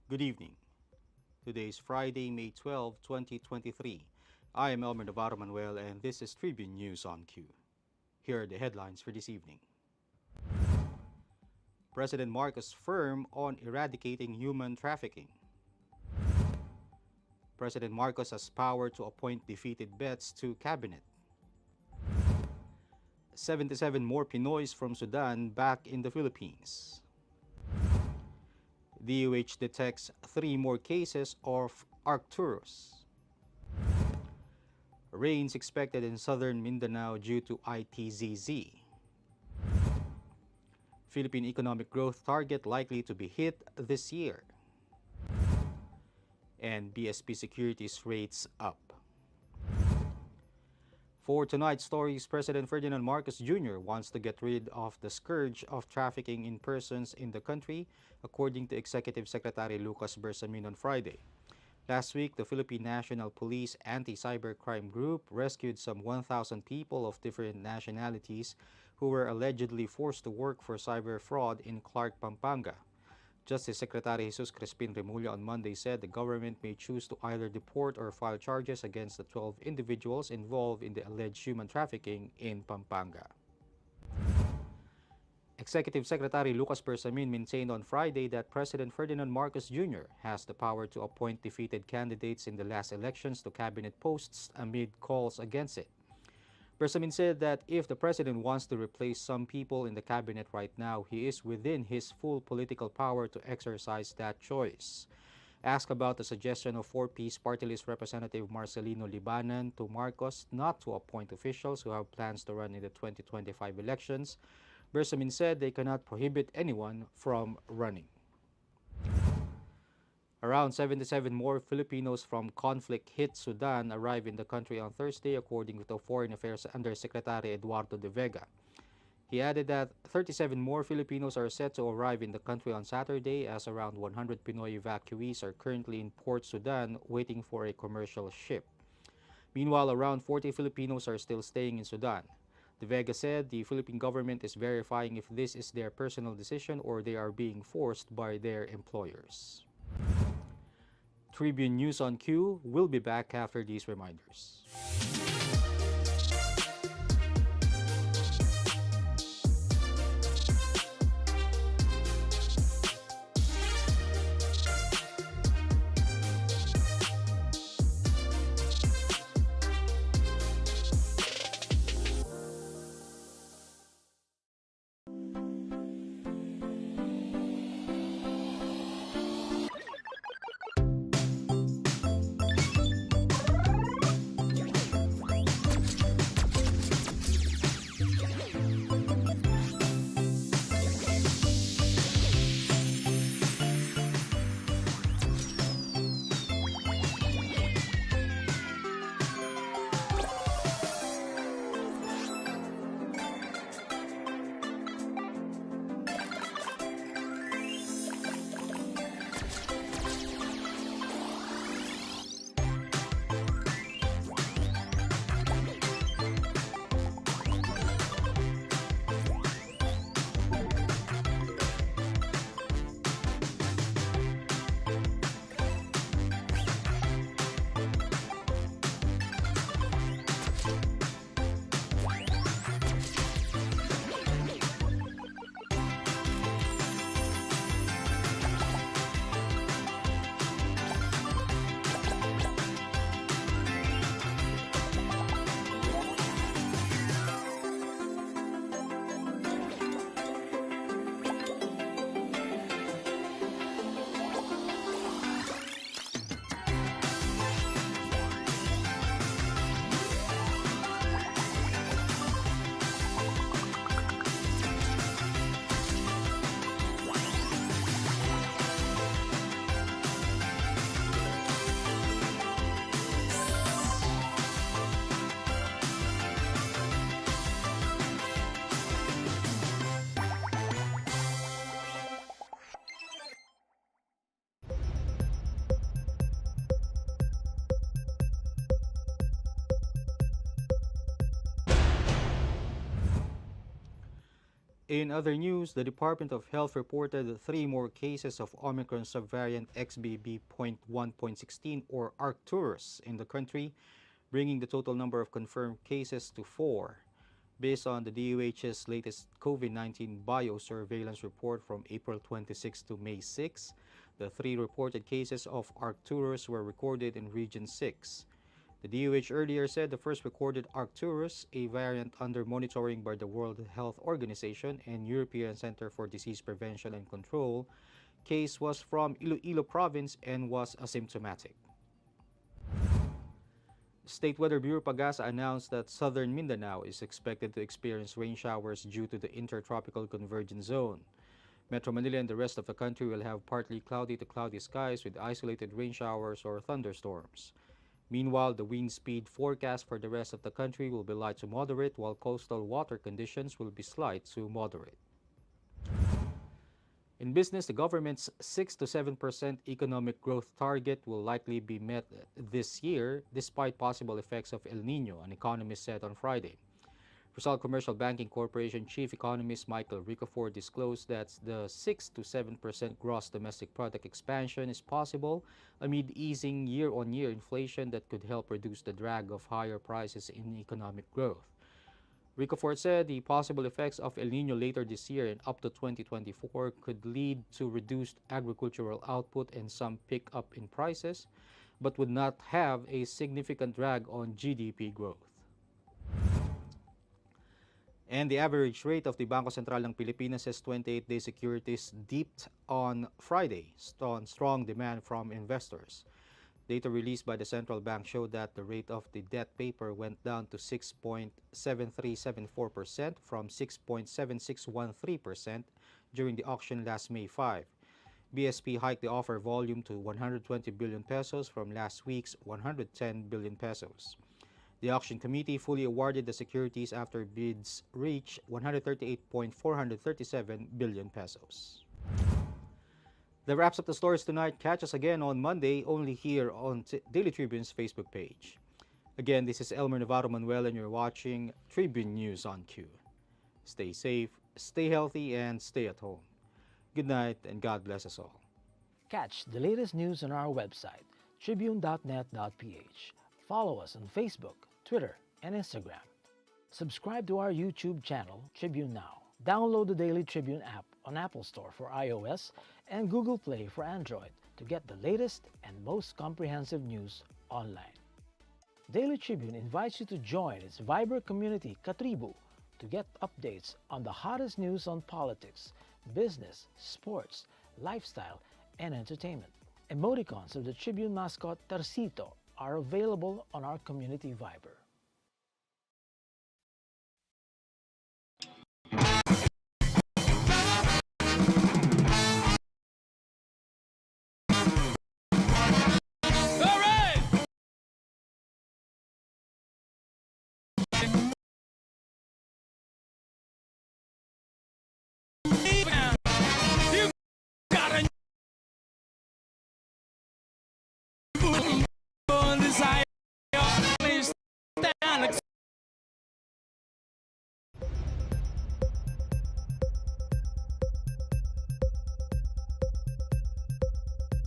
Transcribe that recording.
Good evening. Today is Friday, May 12, 2023. I am Elmer Navarro Manuel and this is Tribune News on Q. Here are the headlines for this evening. President Marcos firm on eradicating human trafficking. President Marcos has power to appoint defeated bets to cabinet. 77 more Pinoys from Sudan back in the Philippines. DOH detects 3 more cases of Arcturus. Rains expected in southern Mindanao due to ITCZ. Philippine economic growth target likely to be hit this year. And BSP securities rates up. For tonight's stories, President Ferdinand Marcos Jr. wants to get rid of the scourge of trafficking in persons in the country, according to Executive Secretary Lucas Bersamin on Friday. Last week, the Philippine National Police Anti-Cybercrime Group rescued some 1,000 people of different nationalities who were allegedly forced to work for cyber fraud in Clark, Pampanga. Justice Secretary Jesus Crispin Remulla on Monday said the government may choose to either deport or file charges against the 12 individuals involved in the alleged human trafficking in Pampanga. Executive Secretary Lucas Bersamin maintained on Friday that President Ferdinand Marcos Jr. has the power to appoint defeated candidates in the last elections to cabinet posts amid calls against it. Bersamin said that if the president wants to replace some people in the cabinet right now, he is within his full political power to exercise that choice. Asked about the suggestion of 4-piece party list Representative Marcelino Libanan to Marcos not to appoint officials who have plans to run in the 2025 elections, Bersamin said they cannot prohibit anyone from running. Around 77 more Filipinos from conflict-hit Sudan arrived in the country on Thursday, according to Foreign Affairs Undersecretary Eduardo de Vega. He added that 37 more Filipinos are set to arrive in the country on Saturday, as around 100 Pinoy evacuees are currently in Port Sudan waiting for a commercial ship. Meanwhile, around 40 Filipinos are still staying in Sudan. De Vega said the Philippine government is verifying if this is their personal decision or they are being forced by their employers. Tribune News on Q will be back after these reminders. In other news, the Department of Health reported 3 more cases of Omicron subvariant XBB.1.16 or Arcturus in the country, bringing the total number of confirmed cases to 4. Based on the DOH's latest COVID-19 biosurveillance report from April 26 to May 6, the 3 reported cases of Arcturus were recorded in Region 6. The DOH earlier said the first recorded Arcturus, a variant under monitoring by the World Health Organization and European Center for Disease Prevention and Control, case was from Iloilo Province and was asymptomatic. State Weather Bureau Pagasa announced that southern Mindanao is expected to experience rain showers due to the intertropical convergence zone. Metro Manila and the rest of the country will have partly cloudy to cloudy skies with isolated rain showers or thunderstorms. Meanwhile, the wind speed forecast for the rest of the country will be light to moderate, while coastal water conditions will be slight to moderate. In business, the government's 6 to 7% economic growth target will likely be met this year, despite possible effects of El Nino, an economist said on Friday. Rizal Commercial Banking Corporation Chief Economist Michael Ricafort disclosed that the 6 to 7% gross domestic product expansion is possible amid easing year-on-year inflation that could help reduce the drag of higher prices in economic growth. Ricafort said the possible effects of El Nino later this year and up to 2024 could lead to reduced agricultural output and some pickup in prices, but would not have a significant drag on GDP growth. And the average rate of the Bangko Sentral ng Pilipinas' 28-day securities dipped on Friday on strong demand from investors. Data released by the central bank showed that the rate of the debt paper went down to 6.7374% from 6.7613% during the auction last May 5. BSP hiked the offer volume to 120 billion pesos from last week's 110 billion pesos. The auction committee fully awarded the securities after bids reached 138.437 billion pesos. That wraps up the stories tonight. Catch us again on Monday, only here on Daily Tribune's Facebook page. Again, this is Elmer Navarro Manuel, and you're watching Tribune News on Q. Stay safe, stay healthy, and stay at home. Good night, and God bless us all. Catch the latest news on our website, tribune.net.ph. Follow us on Facebook, Twitter, and Instagram. Subscribe to our YouTube channel, Tribune Now. Download the Daily Tribune app on Apple Store for iOS and Google Play for Android to get the latest and most comprehensive news online. Daily Tribune invites you to join its Viber community, Katribu, to get updates on the hottest news on politics, business, sports, lifestyle, and entertainment. Emoticons of the Tribune mascot Tercito are available on our community Viber. Desire, please stand.